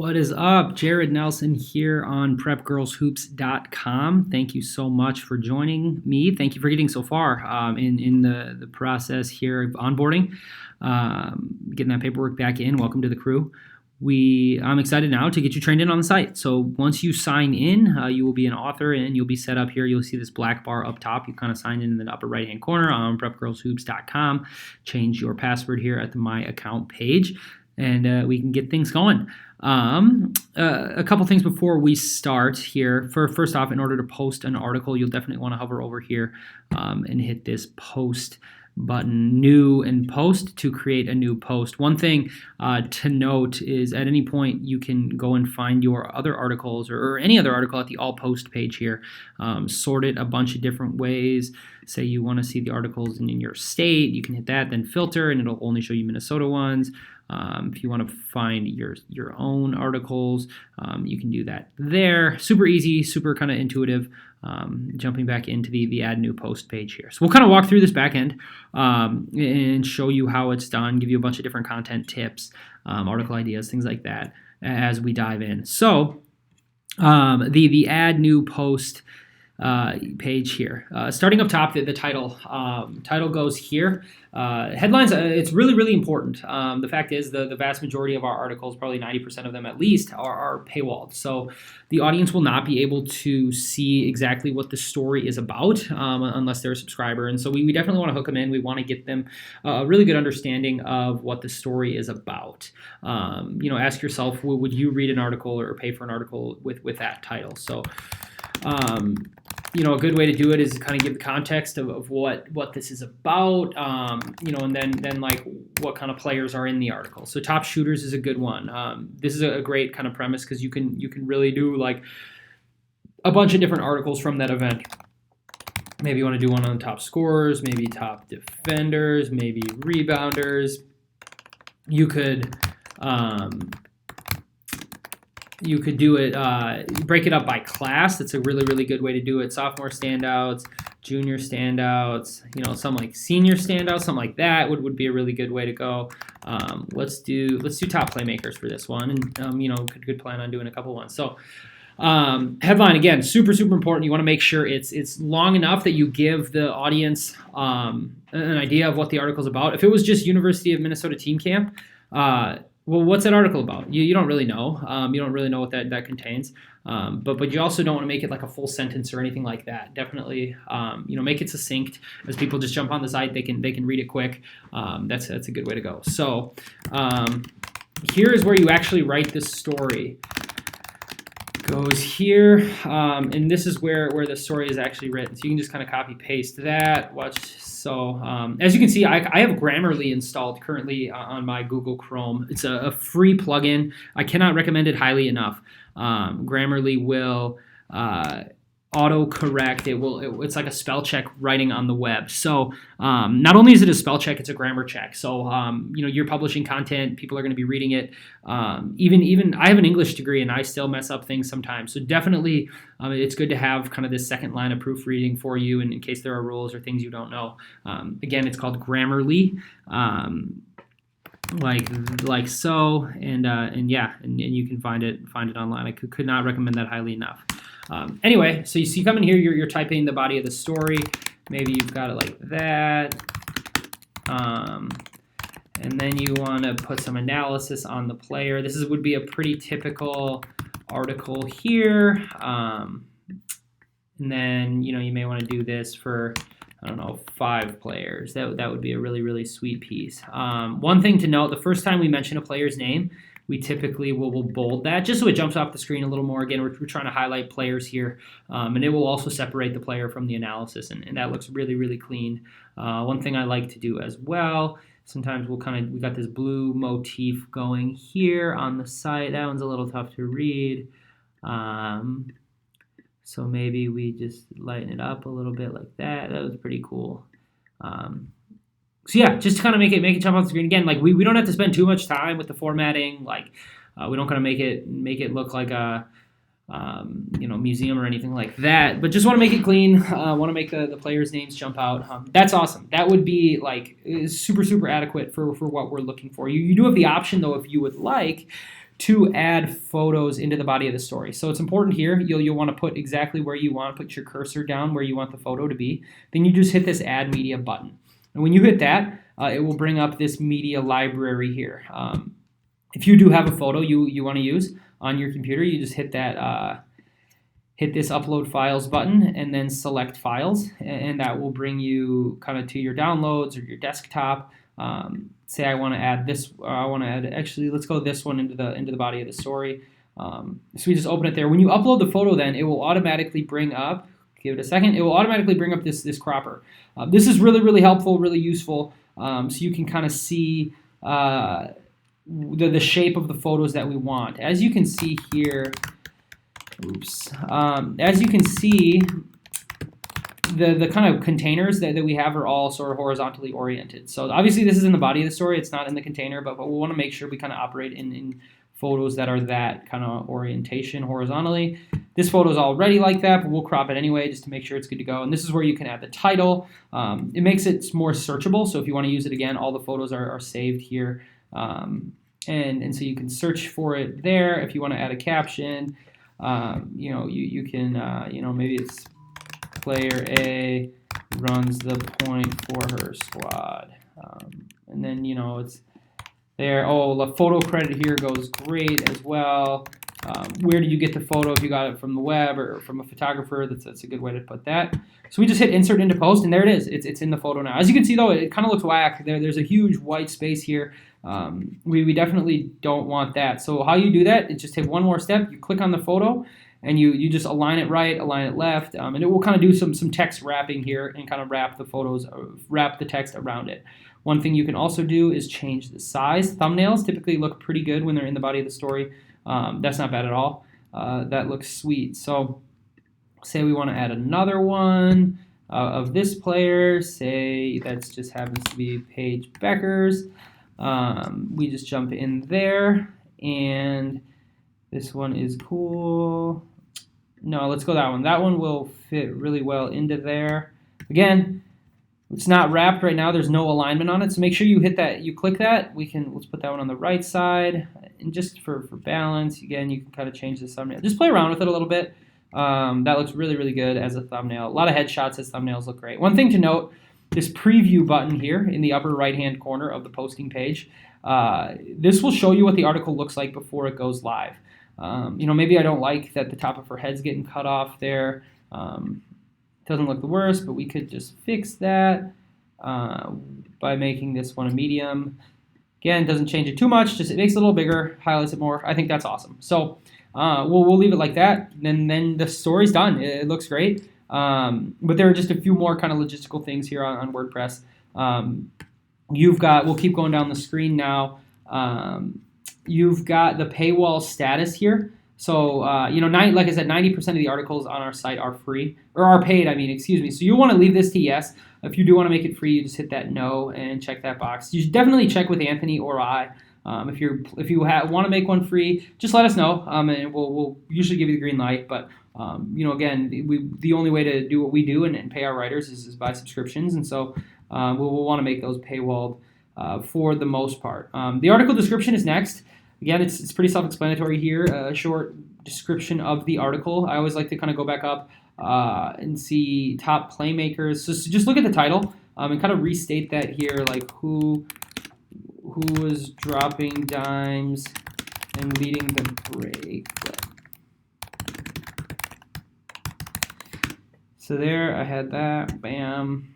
What is up? Jared Nelson here on prepgirlshoops.com. Thank you so much for joining me. Thank you for getting so far in the process here of onboarding, getting that paperwork back in. Welcome to the crew. I'm excited now to get you trained in on the site. So once you sign in, you will be an author and you'll be set up here. You'll see this black bar up top. You kind of sign in the upper right-hand corner on prepgirlshoops.com. Change your password here at the My Account page, and we can get things going. A couple things before we start here. First off, in order to post an article, you'll definitely want to hover over here and hit this post button, new and post, to create a new post. One thing to note is at any point you can go and find your other articles or any other article at the all post page here, sort it a bunch of different ways. Say you want to see the articles in your state, you can hit that, then filter, and it'll only show you Minnesota ones. If you want to find your own articles, you can do that there. Super easy, super kind of intuitive. Jumping back into the add new post page here. So we'll kind of walk through this back end and show you how it's done, give you a bunch of different content tips, article ideas, things like that as we dive in. So the add new post page here. Starting up top, the title. Title goes here. Headlines, it's really, really important. The fact is the vast majority of our articles, probably 90% of them at least, are paywalled. So the audience will not be able to see exactly what the story is about unless they're a subscriber. And so we definitely want to hook them in. We want to get them a really good understanding of what the story is about. Ask yourself, would you read an article or pay for an article with that title? So a good way to do it is kind of give the context of what this is about, and then like what kind of players are in the article. So top shooters is a good one. This is a great kind of premise because you can really do like a bunch of different articles from that event. Maybe you want to do one on top scorers, maybe top defenders, maybe rebounders. You could do it, break it up by class. That's a really, really good way to do it. Sophomore standouts, junior standouts, some like senior standouts, something like that would be a really good way to go. Let's do top playmakers for this one, and could plan on doing a couple ones. So headline, again, super, super important. You want to make sure it's long enough that you give the audience an idea of what the article's about. If it was just University of Minnesota team camp, well, what's that article about? You don't really know. You don't really know what that contains. But you also don't want to make it like a full sentence or anything like that. Definitely, make it succinct. As people just jump on the site, they can read it quick. That's a good way to go. So here is where you actually write this story. Goes here, and this is where the story is actually written. So you can just kind of copy paste that. Watch. So as you can see, I have Grammarly installed currently on my Google Chrome. It's a free plugin. I cannot recommend it highly enough. Grammarly will autocorrect. It's like a spell check writing on the web. So not only is it a spell check, it's a grammar check. So you're publishing content, people are going to be reading it. Even I have an English degree and I still mess up things sometimes. So definitely it's good to have kind of this second line of proofreading for you, and in case there are rules or things you don't know. Again, it's called Grammarly. Like so, and you can find it online. I could not recommend that highly enough. Anyway, so you come in here, you're typing the body of the story. Maybe you've got it like that. And then you want to put some analysis on the player. This would be a pretty typical article here. And then, you may want to do this for, 5 players. That would be a really, really sweet piece. One thing to note, the first time we mention a player's name, we typically will bold that just so it jumps off the screen a little more. Again, we're trying to highlight players here, and it will also separate the player from the analysis, and that looks really, really clean. One thing I like to do as well, sometimes we got this blue motif going here on the site. That one's a little tough to read. So maybe we just lighten it up a little bit like that. That was pretty cool. So yeah, just to kind of make it jump off the screen again. Like we don't have to spend too much time with the formatting. Like we don't kind of make it look like a museum or anything like that. But just want to make it clean. Want to make the players' names jump out. That's awesome. That would be like super, super adequate for what we're looking for. You do have the option though, if you would like, to add photos into the body of the story. So it's important here. You'll want to put exactly where you want, put your cursor down where you want the photo to be. Then you just hit this Add Media button. And when you hit that, it will bring up this media library here. If you do have a photo you want to use on your computer, you just hit that hit this Upload Files button and then select Files, and that will bring you kind of to your downloads or your desktop. Say I want to add this, actually, let's go this one into the body of the story. So we just open it there. When you upload the photo, then it will automatically bring up, give it a second, it will automatically bring up this cropper. This is really, really helpful, really useful, so you can kind of see the shape of the photos that we want. As you can see here, as you can see, the kind of containers that we have are all sort of horizontally oriented. So obviously this is in the body of the story, it's not in the container, but we want to make sure we kind of operate in photos that are that kind of orientation horizontally. This photo is already like that, but we'll crop it anyway just to make sure it's good to go. And this is where you can add the title. It makes it more searchable, so if you want to use it again, all the photos are saved here. And so you can search for it there. If you want to add a caption, you can, maybe it's Player A runs the point for her squad. And then, it's there. Oh, the photo credit here goes great as well. Where did you get the photo? If you got it from the web or from a photographer, that's a good way to put that. So we just hit Insert into Post, and there it is. It's in the photo now. As you can see, though, it kind of looks whack. There's a huge white space here. We definitely don't want that. So how you do that is just take one more step. You click on the photo, and you just align it right, align it left, and it will kind of do some text wrapping here and kind of wrap the text around it. One thing you can also do is change the size. Thumbnails typically look pretty good when they're in the body of the story. That's not bad at all. That looks sweet. So say we want to add another one of this player. Say that just happens to be Paige Becker's. We just jump in there, and this one is cool. No, let's go that one. That one will fit really well into there. Again, it's not wrapped right now. There's no alignment on it, so make sure you hit that. You click that. Let's put that one on the right side, and just for balance, again, you can kind of change the thumbnail. Just play around with it a little bit. That looks really, really good as a thumbnail. A lot of headshots as thumbnails look great. One thing to note: this preview button here in the upper right-hand corner of the posting page. This will show you what the article looks like before it goes live. Maybe I don't like that the top of her head's getting cut off there. Doesn't look the worst, but we could just fix that by making this one a medium. Again, doesn't change it too much, just it makes it a little bigger, highlights it more. I think that's awesome. So we'll leave it like that, and then the story's done. It looks great, but there are just a few more kind of logistical things here on WordPress. We'll keep going down the screen now. You've got the paywall status here. So, like I said, 90% of the articles on our site are free, or are paid, excuse me. So you want to leave this to yes. If you do want to make it free, you just hit that no and check that box. You should definitely check with Anthony or I. If you want to make one free, just let us know, and we'll usually give you the green light. But, again, the only way to do what we do and pay our writers is by subscriptions. And so we'll want to make those paywalled for the most part. The article description is next. Again, it's pretty self-explanatory here, a short description of the article. I always like to kind of go back up and see top playmakers. So just look at the title and kind of restate that here, like who was dropping dimes and leading the break. So there, I had that, bam.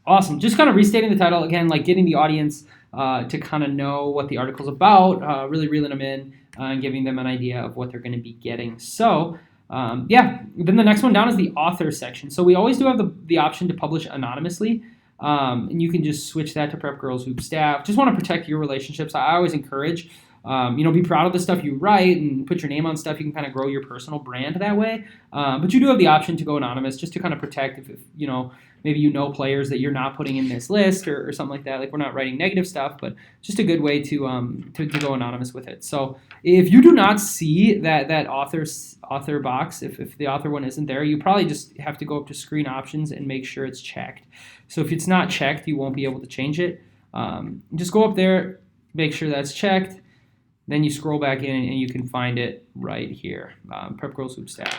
Awesome, just kind of restating the title, again, like getting the audience to kind of know what the article's about, really reeling them in and giving them an idea of what they're going to be getting. So, then the next one down is the author section. So we always do have the option to publish anonymously, and you can just switch that to Prep Girls Hoop staff. Just want to protect your relationships. I always encourage, be proud of the stuff you write and put your name on stuff. You can kind of grow your personal brand that way. But you do have the option to go anonymous just to kind of protect if maybe players that you're not putting in this list or something like that. Like, we're not writing negative stuff, but just a good way to go anonymous with it. So if you do not see that author box, if the author one isn't there, you probably just have to go up to screen options and make sure it's checked. So if it's not checked, you won't be able to change it. Just go up there, make sure that's checked, Then you scroll back in and you can find it right here, Prep Girls Hoops tab.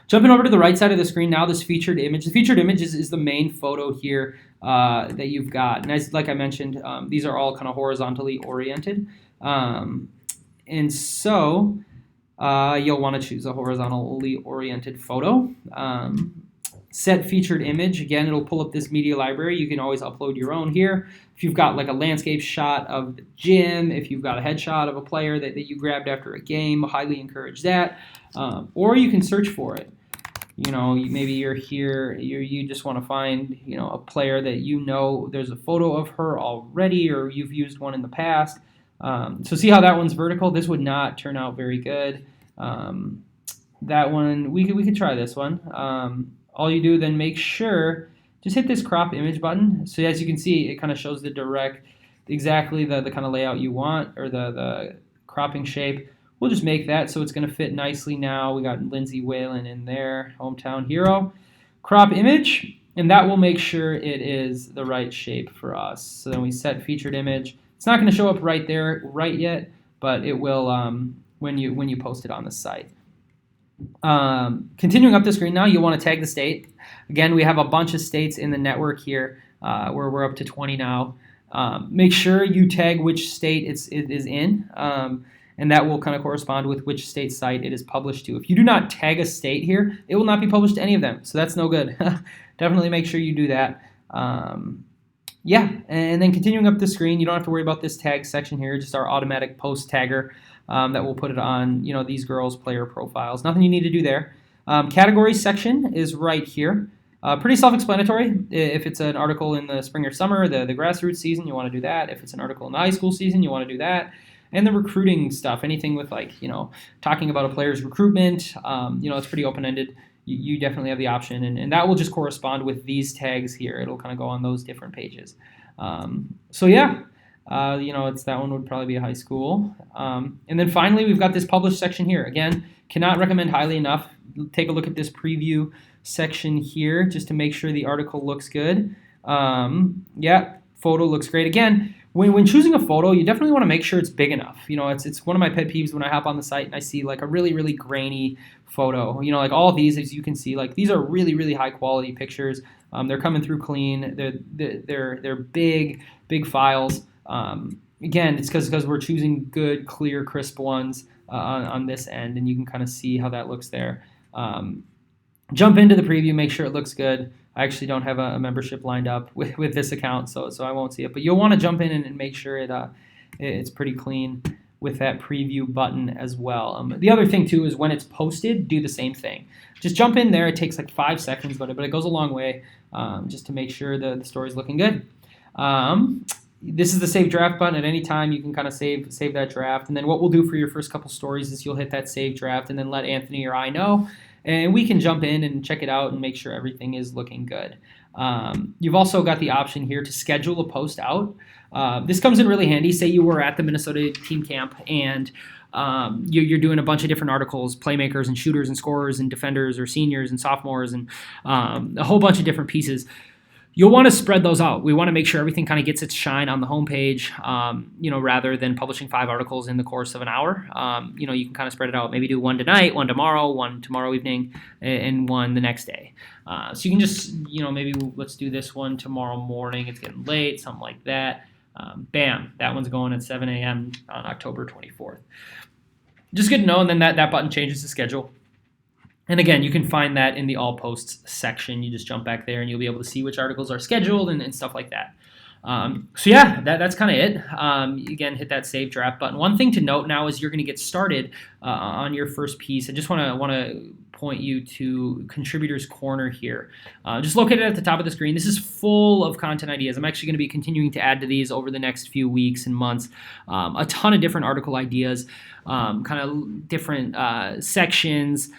Jumping over to the right side of the screen now, this featured image. The featured image is the main photo here that you've got. And as, like I mentioned, these are all kind of horizontally oriented. And so you'll want to choose a horizontally oriented photo. Set featured image. Again, it'll pull up this media library. You can always upload your own here. If you've got like a landscape shot of the gym, if you've got a headshot of a player that you grabbed after a game, highly encourage that. Or you can search for it. You know, maybe you're here, you just want to find, you know, a player that you know there's a photo of her already, or you've used one in the past. So see how that one's vertical? This would not turn out very good. That one, we could try this one. All you do then, make sure, just hit this crop image button. So as you can see, it kind of shows exactly the kind of layout you want, or the cropping shape. We'll just make that so it's going to fit nicely now. We got Lindsay Whalen in there, hometown hero. Crop image, and that will make sure it is the right shape for us. So then we set featured image. It's not going to show up right there right yet, but it will when you post it on the site. Continuing up the screen now, you'll want to tag the state. Again, we have a bunch of states in the network here where we're up to 20 now. Make sure you tag which state it is in, and that will kind of correspond with which state site it is published to. If you do not tag a state here, it will not be published to any of them, so that's no good. Definitely make sure you do that. Yeah, and then continuing up the screen, you don't have to worry about this tag section here, just our automatic post tagger that will put it on, you know, these girls' player profiles. Nothing you need to do there. Categories section is right here. Pretty self-explanatory. If it's an article in the spring or summer, the grassroots season, you want to do that. If it's an article in the high school season, you want to do that. And the recruiting stuff, anything with, like, you know, talking about a player's recruitment, you know, it's pretty open-ended. You definitely have the option, and that will just correspond with these tags here. It'll kind of go on those different pages. So yeah, you know, that one would probably be a high school. And then finally, we've got this published section here. Again, cannot recommend highly enough. Take a look at this preview section here just to make sure the article looks good. Yeah, photo looks great. Again, when choosing a photo, you definitely want to make sure it's big enough. You know, it's one of my pet peeves when I hop on the site and I see like a really, really grainy photo. You know, like all of these, as you can see, like these are really, really high quality pictures. They're coming through clean. They're big files. Again, it's because we're choosing good, clear, crisp ones on this end, and you can kind of see how that looks there. Jump into the preview, make sure it looks good. I actually don't have a membership lined up with this account, so I won't see it. But you'll want to jump in and make sure it's pretty clean with that preview button as well. The other thing too is when it's posted, do the same thing. Just jump in there. It takes like 5 seconds, but it goes a long way just to make sure the story's looking good. This is the save draft button. At any time you can kind of save that draft. And then what we'll do for your first couple stories is you'll hit that save draft and then let Anthony or I know. And we can jump in and check it out and make sure everything is looking good. You've also got the option here to schedule a post out. This comes in really handy. Say you were at the Minnesota team camp and you're doing a bunch of different articles, playmakers and shooters and scorers and defenders or seniors and sophomores and a whole bunch of different pieces. You'll want to spread those out. We want to make sure everything kind of gets its shine on the homepage, you know, rather than publishing 5 articles in the course of an hour. You know, you can kind of spread it out. Maybe do one tonight, one tomorrow, one tomorrow evening, and one the next day. So you can just, you know, maybe let's do this one tomorrow morning. It's getting late, something like that. Bam, that one's going at 7 a.m. on October 24th. Just good to know, and then that button changes the schedule. And again, you can find that in the all posts section. You just jump back there and you'll be able to see which articles are scheduled and stuff like that. So yeah, that's kind of it. Again, hit that save draft button. One thing to note now is you're going to get started on your first piece. I just want to point you to Contributors Corner here. Just located at the top of the screen. This is full of content ideas. I'm actually going to be continuing to add to these over the next few weeks and months. A ton of different article ideas, kind of different sections.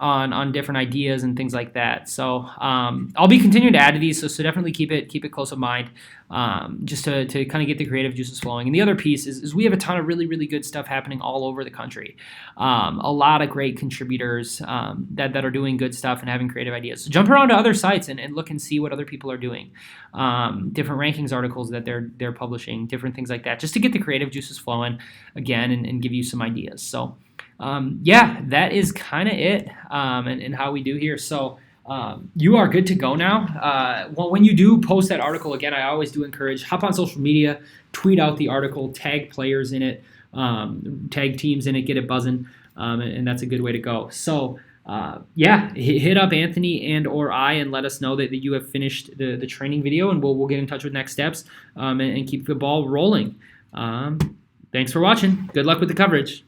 on different ideas and things like that. So I'll be continuing to add to these, so definitely keep it close of mind, just to kind of get the creative juices flowing. And the other piece is we have a ton of really, really good stuff happening all over the country. A lot of great contributors that are doing good stuff and having creative ideas. So jump around to other sites and look and see what other people are doing. Different rankings articles that they're publishing, different things like that, just to get the creative juices flowing again and give you some ideas. So yeah, that is kind of it, and how we do here. So you are good to go now. When you do post that article, again, I always do encourage, hop on social media, tweet out the article, tag players in it, tag teams in it, get it buzzing, and that's a good way to go. So yeah, hit up Anthony and or I and let us know that you have finished the training video, and we'll get in touch with next steps, and keep the ball rolling. Thanks for watching. Good luck with the coverage.